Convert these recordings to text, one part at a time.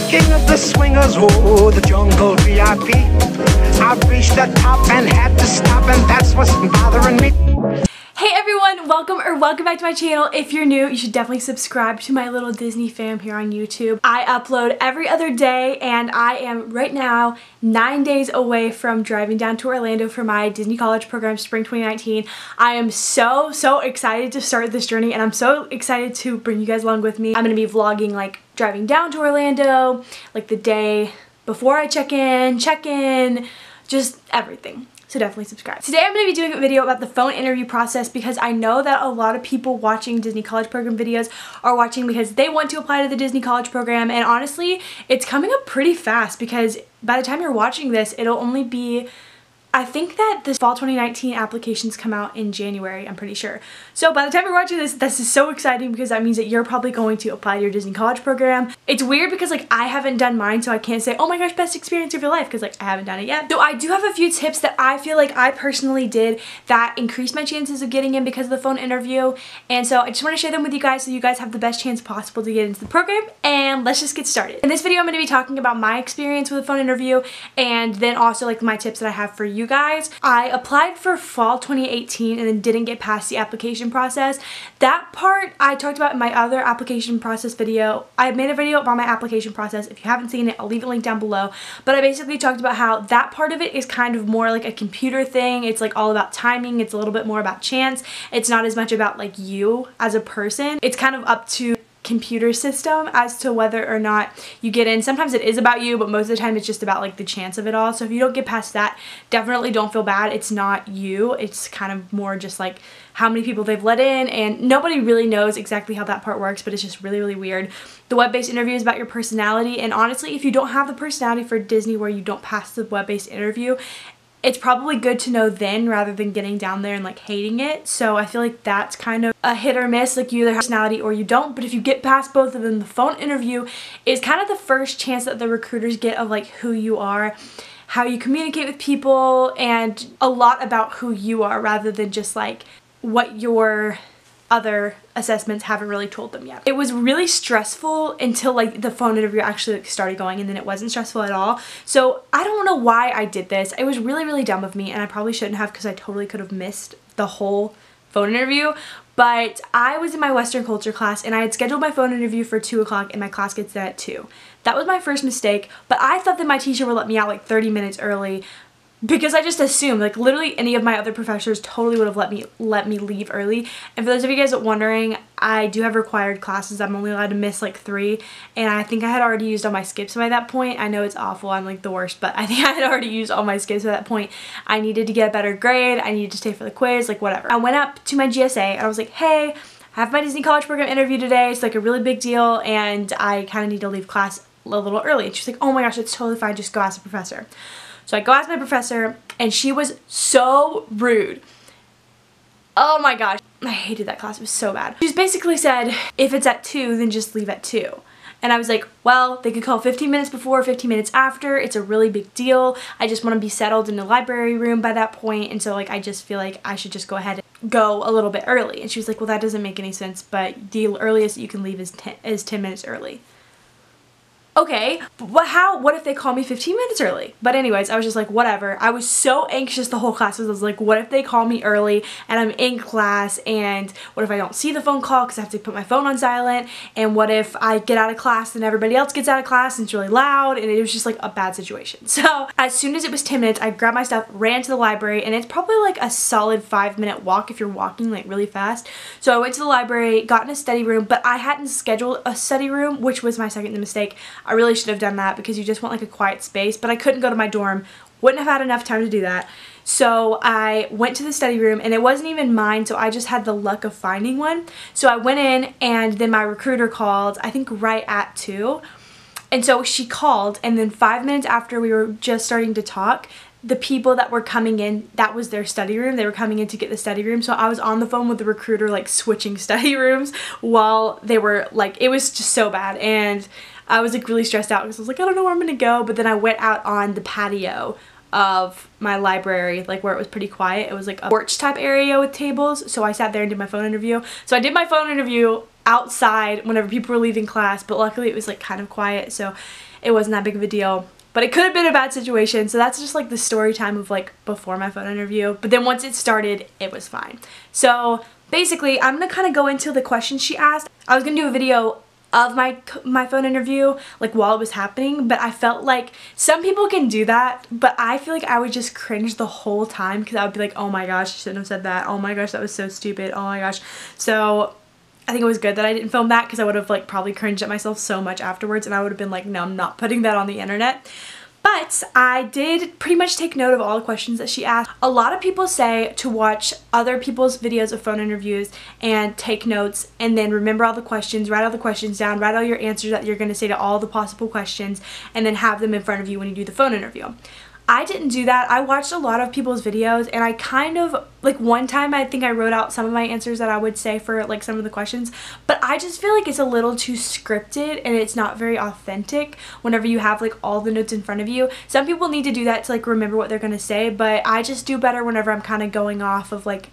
king of the swingers, oh, the jungle VIP. I've reached the top and had to stop, and that's what's bothering me. Hey everyone, welcome back to my channel. If you're new, you should definitely subscribe to my little Disney fam here on YouTube. I upload every other day, and I am right now 9 days away from driving down to Orlando for my Disney College program spring 2019. I am so excited to start this journey, and I'm so excited to bring you guys along with me. I'm gonna be vlogging like driving down to Orlando, like the day before I check in, just everything. So definitely subscribe. Today I'm going to be doing a video about the phone interview process because I know that a lot of people watching Disney College Program videos are watching because they want to apply to the Disney College Program, and honestly it's coming up pretty fast because by the time you're watching this it'll only be, I think that the fall 2019 applications come out in January, I'm pretty sure. So by the time you're watching this, this is so exciting because that means that you're probably going to apply to your Disney College Program. It's weird because like I haven't done mine, so I can't say, oh my gosh, best experience of your life, because like I haven't done it yet. So I do have a few tips that I feel like I personally did that increased my chances of getting in because of the phone interview. And so I just want to share them with you guys so you guys have the best chance possible to get into the program. And let's just get started. In this video I'm going to be talking about my experience with a phone interview and then also like my tips that I have for you guys. I applied for fall 2018 and then didn't get past the application process. That part I talked about in my other application process video. I made a video about my application process. If you haven't seen it, I'll leave a link down below. But I basically talked about how that part of it is kind of more like a computer thing. It's like all about timing. It's a little bit more about chance. It's not as much about like you as a person. It's kind of up to computer system as to whether or not you get in. Sometimes it is about you, but most of the time it's just about like the chance of it all. So if you don't get past that, definitely don't feel bad. It's not you. It's kind of more just like how many people they've let in, and nobody really knows exactly how that part works, but it's just really weird. The web-based interview is about your personality, and honestly if you don't have the personality for Disney where you don't pass the web-based interview, it's probably good to know then rather than getting down there and like hating it. So I feel like that's kind of a hit or miss, like you either have personality or you don't. But if you get past both of them, the phone interview is kind of the first chance that the recruiters get of like who you are, how you communicate with people, and a lot about who you are rather than just like what your other assessments haven't really told them yet. It was really stressful until like the phone interview actually like, started going, and then it wasn't stressful at all. So I don't know why I did this. It was really dumb of me, and I probably shouldn't have because I totally could have missed the whole phone interview. But I was in my Western culture class and I had scheduled my phone interview for 2 o'clock and my class gets done at 2. That was my first mistake, but I thought that my teacher would let me out like 30 minutes early, because I just assumed, like literally any of my other professors totally would have let me leave early. And for those of you guys wondering, I do have required classes. I'm only allowed to miss like 3, and I think I had already used all my skips by that point. I know it's awful, I'm like the worst, but I think I had already used all my skips by that point. I needed to get a better grade, I needed to stay for the quiz, like whatever. I went up to my GSA and I was like, hey, I have my Disney College Program interview today. It's like a really big deal and I kind of need to leave class a little early. And she's like, oh my gosh, it's totally fine, just go ask the professor. So I go ask my professor, and she was so rude. Oh my gosh, I hated that class, it was so bad. She just basically said, if it's at 2, then just leave at 2. And I was like, well, they could call 15 minutes before, 15 minutes after. It's a really big deal. I just want to be settled in the library room by that point, and so like I just feel like I should just go ahead and go a little bit early. And she was like, well, that doesn't make any sense, but the earliest you can leave is 10 minutes early. Okay, but what if they call me 15 minutes early? But anyways, I was just like, whatever. I was so anxious the whole class. I was like, what if they call me early and I'm in class, and what if I don't see the phone call because I have to put my phone on silent, and what if I get out of class and everybody else gets out of class and it's really loud, and it was just like a bad situation. So as soon as it was 10 minutes, I grabbed my stuff, ran to the library, and it's probably like a solid 5-minute walk if you're walking like really fast. So I went to the library, got in a study room, but I hadn't scheduled a study room, which was my second mistake. I really should have done that because you just want like a quiet space, but I couldn't go to my dorm. Wouldn't have had enough time to do that. So I went to the study room, and it wasn't even mine, so I just had the luck of finding one. So I went in, and then my recruiter called, I think right at 2. And so she called, and then 5 minutes after we were just starting to talk, the people that were coming in, that was their study room. They were coming in to get the study room. So I was on the phone with the recruiter like switching study rooms while they were like, it was just so bad. And I was like really stressed out because I was like, I don't know where I'm gonna go. But then I went out on the patio of my library, like where it was pretty quiet. It was like a porch type area with tables, so I sat there and did my phone interview. So I did my phone interview outside whenever people were leaving class, but luckily it was like kind of quiet, so it wasn't that big of a deal. But it could have been a bad situation, so that's just like the story time of like before my phone interview. But then once it started, it was fine. So basically, I'm gonna kind of go into the questions she asked. I was gonna do a video of my phone interview like while it was happening, but I felt like some people can do that, but I feel like I would just cringe the whole time because I would be like, oh my gosh, I shouldn't have said that, oh my gosh, that was so stupid, oh my gosh. So I think it was good that I didn't film that because I would have like probably cringed at myself so much afterwards, and I would have been like, no, I'm not putting that on the internet. But I did pretty much take note of all the questions that she asked. A lot of people say to watch other people's videos of phone interviews and take notes and then remember all the questions, write all the questions down, write all your answers that you're going to say to all the possible questions, and then have them in front of you when you do the phone interview. I didn't do that. I watched a lot of people's videos, and I kind of, like one time I think I wrote out some of my answers that I would say for like some of the questions, but I just feel like it's a little too scripted and it's not very authentic whenever you have like all the notes in front of you. Some people need to do that to like remember what they're gonna say, but I just do better whenever I'm kind of going off of like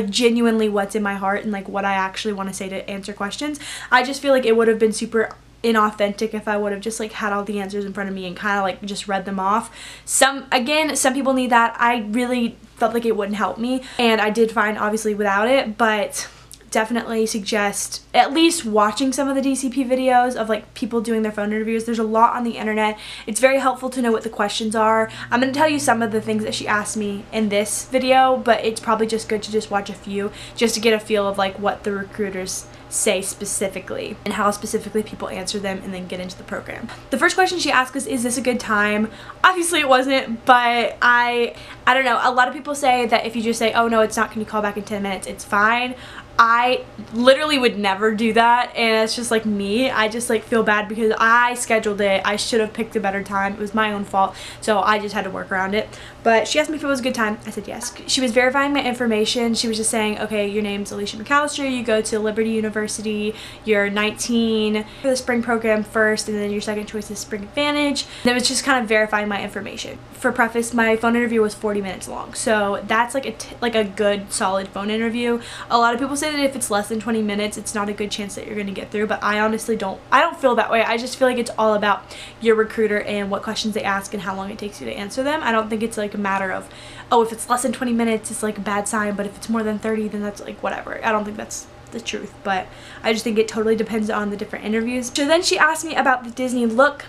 genuinely what's in my heart and like what I actually want to say to answer questions. I just feel like it would have been super inauthentic if I would have just like had all the answers in front of me and kind of like just read them off. Some people need that. I really felt like it wouldn't help me, and I did fine obviously without it, but definitely suggest at least watching some of the DCP videos of like people doing their phone interviews. There's a lot on the internet. It's very helpful to know what the questions are. I'm going to tell you some of the things that she asked me in this video, but it's probably just good to just watch a few just to get a feel of like what the recruiters say specifically and how specifically people answer them, and then get into the program. The first question she asked was, is this a good time? Obviously it wasn't, but I don't know. A lot of people say that if you just say, oh no, it's not, can you call back in 10 minutes, it's fine. I literally would never do that, and it's just like me. I just like feel bad because I scheduled it. I should have picked a better time. It was my own fault, so I just had to work around it. But she asked me if it was a good time. I said yes. She was verifying my information. She was just saying, okay, your name's Alicia McAllister, you go to Liberty University, you're 19, for the spring program first, and then your second choice is Spring Advantage. And it was just kind of verifying my information. For preface, my phone interview was 40 minutes long, so that's like a good solid phone interview. A lot of people say that if it's less than 20 minutes, it's not a good chance that you're going to get through, but I honestly don't feel that way. I just feel like it's all about your recruiter and what questions they ask and how long it takes you to answer them. I don't think it's like a matter of, oh, if it's less than 20 minutes, it's like a bad sign, but if it's more than 30, then that's like whatever. I don't think that's the truth, but I just think it totally depends on the different interviews. So then she asked me about the Disney look,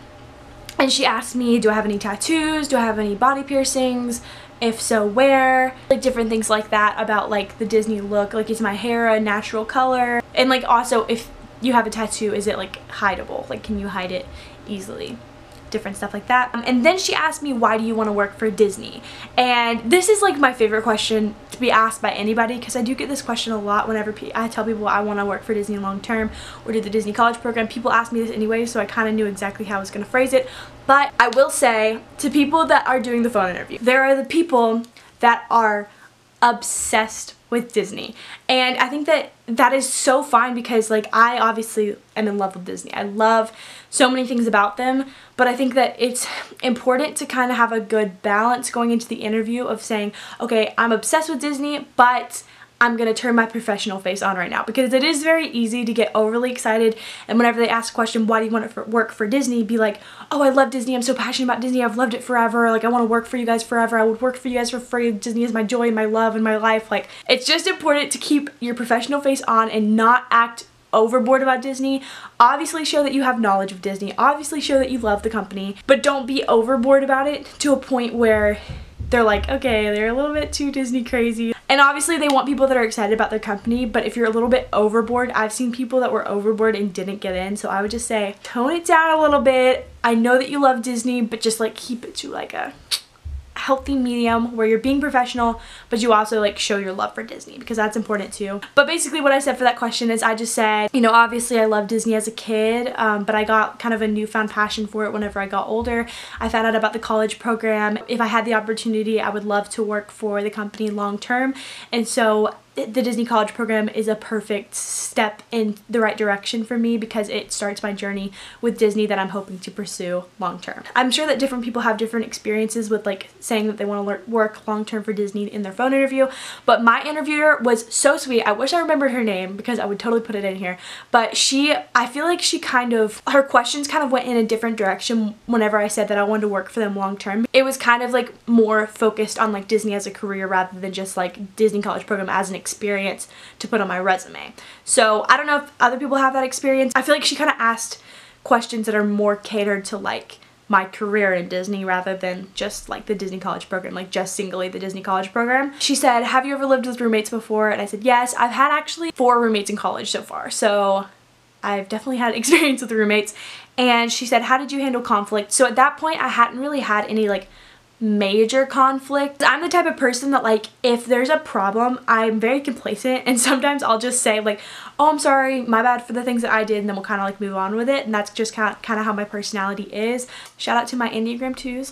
and she asked me, do I have any tattoos? Do I have any body piercings? If so, where? Like different things like that about like the Disney look. Like, is my hair a natural color? And like also, if you have a tattoo, is it like hideable? Like, can you hide it easily? Different stuff like that. And then she asked me, why do you want to work for Disney? And this is like my favorite question to be asked by anybody, because I do get this question a lot whenever I tell people I want to work for Disney long term or do the Disney college program. People ask me this anyway, so I kind of knew exactly how I was going to phrase it. But I will say to people that are doing the phone interview, there are the people that are obsessed with Disney, and I think that that is so fine, because like I obviously am in love with Disney. I love so many things about them, but I think that it's important to kind of have a good balance going into the interview of saying, okay, I'm obsessed with Disney, but I'm gonna turn my professional face on right now, because it is very easy to get overly excited, and whenever they ask a question, why do you want to work for Disney, be like, oh, I love Disney, I'm so passionate about Disney, I've loved it forever, like I want to work for you guys forever, I would work for you guys for free, Disney is my joy and my love and my life. Like, it's just important to keep your professional face on and not act overboard about Disney. Obviously show that you have knowledge of Disney, obviously show that you love the company, but don't be overboard about it to a point where they're like, okay, they're a little bit too Disney crazy. And obviously they want people that are excited about their company, but if you're a little bit overboard, I've seen people that were overboard and didn't get in, so I would just say tone it down a little bit. I know that you love Disney, but just like keep it to like a healthy medium where you're being professional, but you also like show your love for Disney, because that's important too. But basically what I said for that question is I just said, you know, obviously I loved Disney as a kid, but I got kind of a newfound passion for it whenever I got older. I found out about the college program. If I had the opportunity, I would love to work for the company long term, and so the Disney College program is a perfect step in the right direction for me because it starts my journey with Disney that I'm hoping to pursue long term. I'm sure that different people have different experiences with like saying that they want to work long term for Disney in their phone interview, but my interviewer was so sweet. I wish I remembered her name because I would totally put it in here, but I feel like her questions kind of went in a different direction whenever I said that I wanted to work for them long term. It was kind of like more focused on like Disney as a career rather than just like Disney College program as an experience to put on my resume. So I don't know if other people have that experience. I feel like she kind of asked questions that are more catered to like my career in Disney rather than just like the Disney College program, like just singly the Disney College program. She said, have you ever lived with roommates before? And I said, yes. I've had actually 4 roommates in college so far. So I've definitely had experience with roommates. And she said, how did you handle conflict? So at that point, I hadn't really had any like major conflict. I'm the type of person that like if there's a problem, I'm very complacent, and sometimes I'll just say like, oh, I'm sorry, my bad for the things that I did, and then we'll kind of like move on with it. And that's just kind of how my personality is. Shout out to my Enneagram 2s.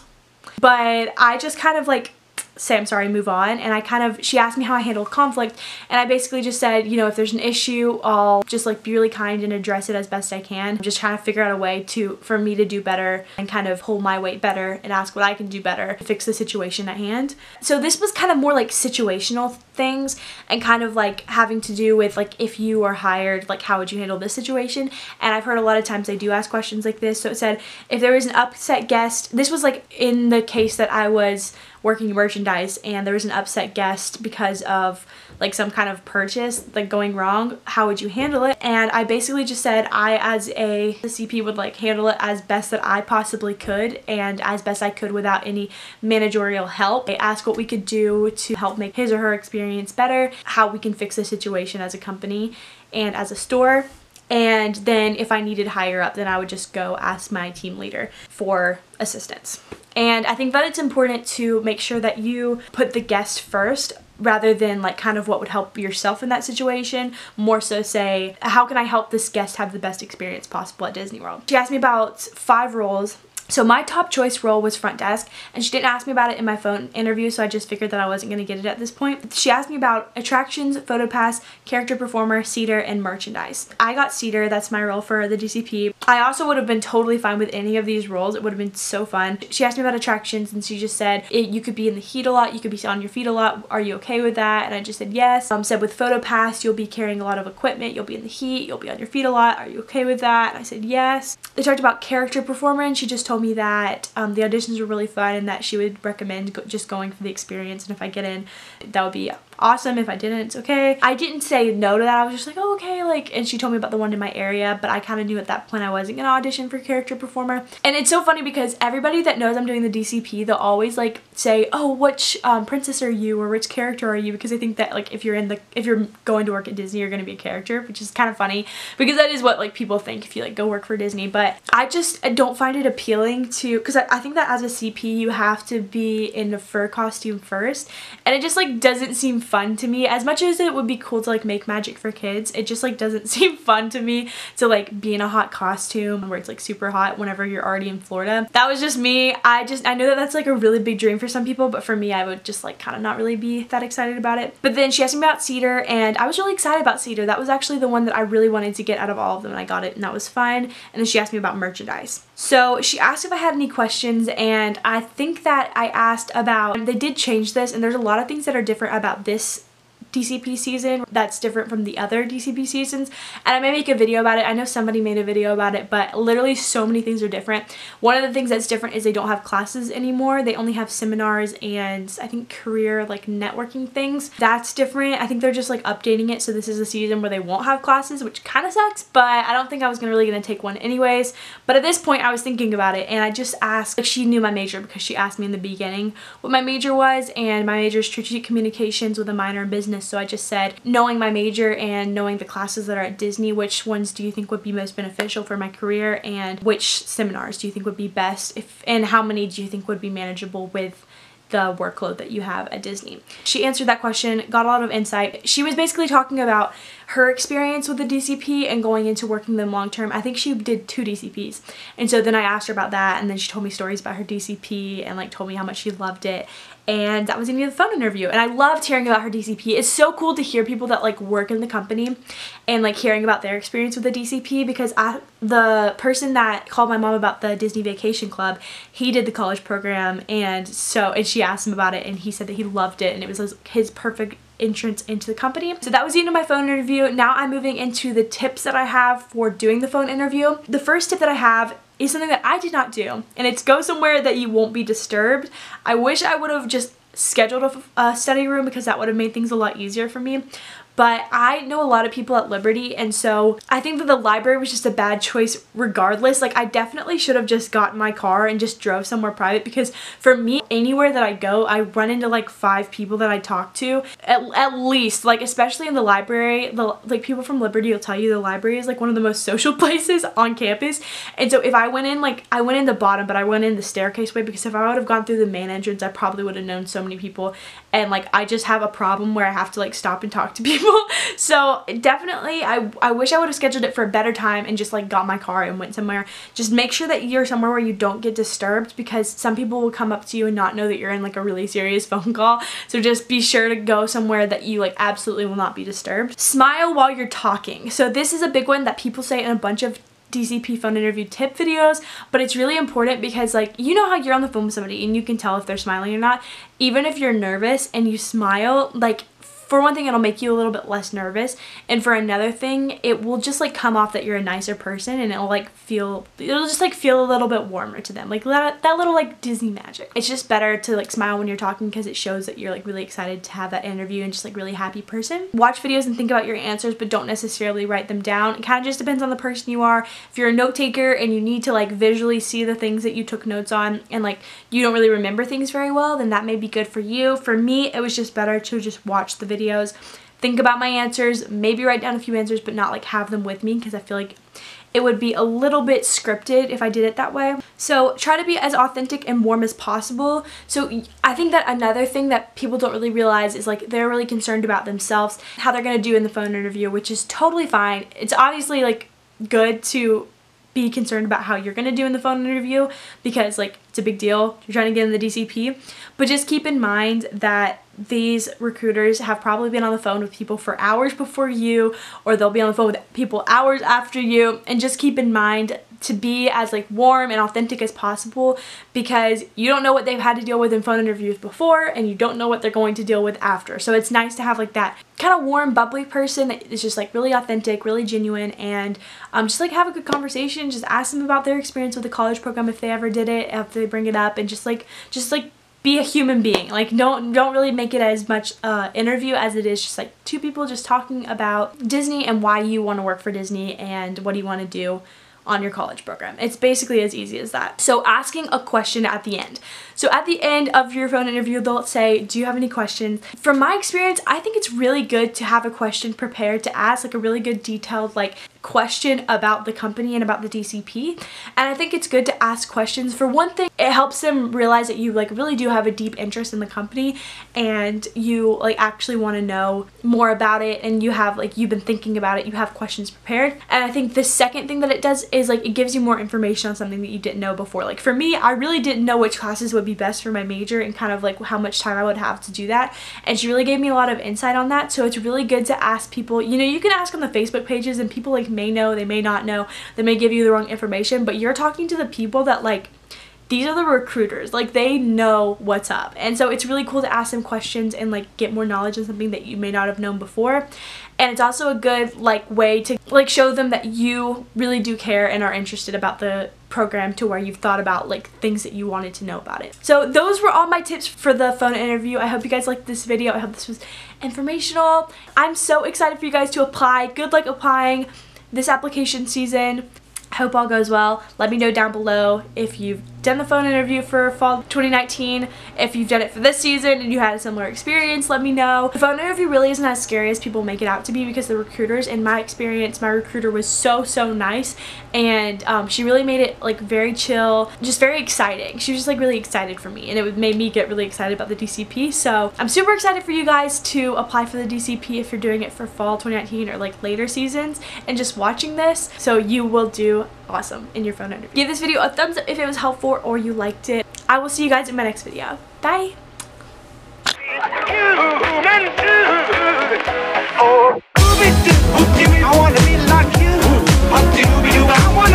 But I just kind of like say I'm sorry, move on. And she asked me how I handle conflict, and I basically just said, you know, if there's an issue, I'll just like be really kind and address it as best I can. Just trying to figure out a way for me to do better and kind of hold my weight better and ask what I can do better to fix the situation at hand. So this was kind of more like situational things and kind of like having to do with like if you are hired, like how would you handle this situation? And I've heard a lot of times they do ask questions like this. So it said if there was an upset guest, this was like in the case that I was working merchandise and there was an upset guest because of like some kind of purchase like going wrong, how would you handle it? And I basically just said I as a CP would like handle it as best that I possibly could and as best I could without any managerial help. I asked what we could do to help make his or her experience better, how we can fix the situation as a company and as a store. And then if I needed higher up, then I would just go ask my team leader for assistance. And I think that it's important to make sure that you put the guest first rather than like kind of what would help yourself in that situation. More so say, how can I help this guest have the best experience possible at Disney World? She asked me about 5 roles. So my top choice role was front desk, and she didn't ask me about it in my phone interview, so I just figured that I wasn't going to get it at this point. She asked me about attractions, photo pass, character performer, seater, and merchandise. I got seater, that's my role for the DCP. I also would have been totally fine with any of these roles. It would have been so fun. She asked me about attractions, and she just said, you could be in the heat a lot, you could be on your feet a lot, are you okay with that? And I just said yes. Said with photo pass, you'll be carrying a lot of equipment, you'll be in the heat, you'll be on your feet a lot, are you okay with that? And I said yes. They talked about character performer, and she just told me that the auditions were really fun and that she would recommend just going for the experience, and if I get in, that would be awesome. If I didn't, it's okay. I didn't say no to that. I was just like, oh, okay, like, and she told me about the one in my area, but I kind of knew at that point I wasn't gonna audition for character performer. And it's so funny because everybody that knows I'm doing the DCP, they'll always like say, oh, which princess are you, or which character are you, because I think that like if you're going to work at Disney, you're gonna be a character, which is kind of funny because that is what like people think if you like go work for Disney. But I don't find it appealing to, because I think that as a CP you have to be in a fur costume first, and it just like doesn't seem fun to me. As much as it would be cool to like make magic for kids, it just like doesn't seem fun to me to like be in a hot costume where it's like super hot whenever you're already in Florida. That was just me. I know that that's like a really big dream for some people, but for me I would just like kind of not really be that excited about it. But then she asked me about Cedar, and I was really excited about Cedar. That was actually the one that I really wanted to get out of all of them, and I got it, and that was fine. And then she asked me about merchandise. So she asked if I had any questions, and I think that I asked about, they did change this, and there's a lot of things that are different about this DCP season that's different from the other DCP seasons, and I may make a video about it. I know somebody made a video about it, but literally so many things are different. One of the things that's different is they don't have classes anymore. They only have seminars and I think career like networking things. That's different. I think they're just like updating it, so this is a season where they won't have classes, which kind of sucks, but I don't think I was really gonna take one anyways. But at this point I was thinking about it, and I just asked, like, she knew my major because she asked me in the beginning what my major was, and my major is strategic communications with a minor in business. So I just said, knowing my major and knowing the classes that are at Disney, which ones do you think would be most beneficial for my career, and which seminars do you think would be best, and how many do you think would be manageable with the workload that you have at Disney? She answered that question, got a lot of insight. She was basically talking about her experience with the DCP and going into working them long term. I think she did 2 DCPs. And so then I asked her about that, and then she told me stories about her DCP and like told me how much she loved it. And that was the end of the phone interview. And I loved hearing about her DCP. It's so cool to hear people that like work in the company and like hearing about their experience with the DCP, because the person that called my mom about the Disney Vacation Club, he did the college program, and she asked him about it, and he said that he loved it and it was his perfect entrance into the company. So that was the end of my phone interview. Now I'm moving into the tips that I have for doing the phone interview. The first tip that I have is something that I did not do, and it's go somewhere that you won't be disturbed. I wish I would have just scheduled a study room, because that would have made things a lot easier for me. But I know a lot of people at Liberty, and so I think that the library was just a bad choice regardless. Like, I definitely should have just gotten my car and just drove somewhere private, because for me, anywhere that I go, I run into like 5 people that I talk to at least, like especially in the library. Like people from Liberty will tell you the library is like one of the most social places on campus. And so if I went in, like I went in the bottom, but I went in the staircase way, because if I would have gone through the main entrance, I probably would have known so many people. And like I just have a problem where I have to like stop and talk to people. So definitely I wish I would have scheduled it for a better time and just like got my car and went somewhere. Just make sure that you're somewhere where you don't get disturbed, because some people will come up to you and not know that you're in like a really serious phone call. So just be sure to go somewhere that you like absolutely will not be disturbed. Smile while you're talking. So this is a big one that people say in a bunch of DCP phone interview tip videos, but it's really important, because like, you know how you're on the phone with somebody and you can tell if they're smiling or not. Even if you're nervous and you smile, like for one thing, it'll make you a little bit less nervous, and for another thing, it will just like come off that you're a nicer person, and it'll just like feel a little bit warmer to them, like that little like Disney magic. It's just better to like smile when you're talking, because it shows that you're like really excited to have that interview and just like really happy person. Watch videos and think about your answers, but don't necessarily write them down. It kind of just depends on the person you are. If you're a note taker and you need to like visually see the things that you took notes on, and like you don't really remember things very well, then that may be good for you. For me, it was just better to just watch the videos, think about my answers, maybe write down a few answers, but not like have them with me, because I feel like it would be a little bit scripted if I did it that way. So try to be as authentic and warm as possible. So I think that another thing that people don't really realize is like they're really concerned about themselves, how they're gonna do in the phone interview, which is totally fine. It's obviously like good to be concerned about how you're gonna do in the phone interview, because like it's a big deal. You're trying to get in the DCP, but just keep in mind that these recruiters have probably been on the phone with people for hours before you, or they'll be on the phone with people hours after you, and just keep in mind to be as like warm and authentic as possible, because you don't know what they've had to deal with in phone interviews before, and you don't know what they're going to deal with after. So it's nice to have like that kind of warm, bubbly person that is just like really authentic, really genuine, and just like have a good conversation. Just ask them about their experience with the college program if they ever did it, if they bring it up, and just like be a human being. Like don't really make it as much interview as it is just like 2 people just talking about Disney and why you want to work for Disney and what do you want to do on your college program. It's basically as easy as that. So asking a question at the end. So at the end of your phone interview, they'll say, do you have any questions? From my experience, I think it's really good to have a question prepared to ask, like a really good detailed like question about the company and about the DCP. And I think it's good to ask questions. For one thing, it helps them realize that you like really do have a deep interest in the company, and you like actually want to know more about it, and you have like, you've been thinking about it, you have questions prepared. And I think the second thing that it does is like it gives you more information on something that you didn't know before. Like for me, I really didn't know which classes would be best for my major and kind of like how much time I would have to do that, and she really gave me a lot of insight on that. So it's really good to ask people. You know, you can ask on the Facebook pages, and people like may know, they may not know, they may give you the wrong information, but you're talking to the people that like, these are the recruiters, like they know what's up. And so it's really cool to ask them questions and like get more knowledge on something that you may not have known before. And it's also a good like way to like show them that you really do care and are interested about the program, to where you've thought about like things that you wanted to know about it. So those were all my tips for the phone interview. I hope you guys liked this video. I hope this was informational. I'm so excited for you guys to apply. Good luck applying this application season. I hope all goes well. Let me know down below if you've done the phone interview for fall 2019. If you've done it for this season and you had a similar experience, let me know. The phone interview really isn't as scary as people make it out to be because the recruiters, in my experience, my recruiter was so nice, and she really made it like very chill, just very exciting. She was just like really excited for me, and it made me get really excited about the DCP. So I'm super excited for you guys to apply for the DCP if you're doing it for fall 2019 or like later seasons and just watching this. So you will do awesome in your phone interview. Give this video a thumbs up if it was helpful or you liked it. I will see you guys in my next video. Bye! I wanna be like you. I wanna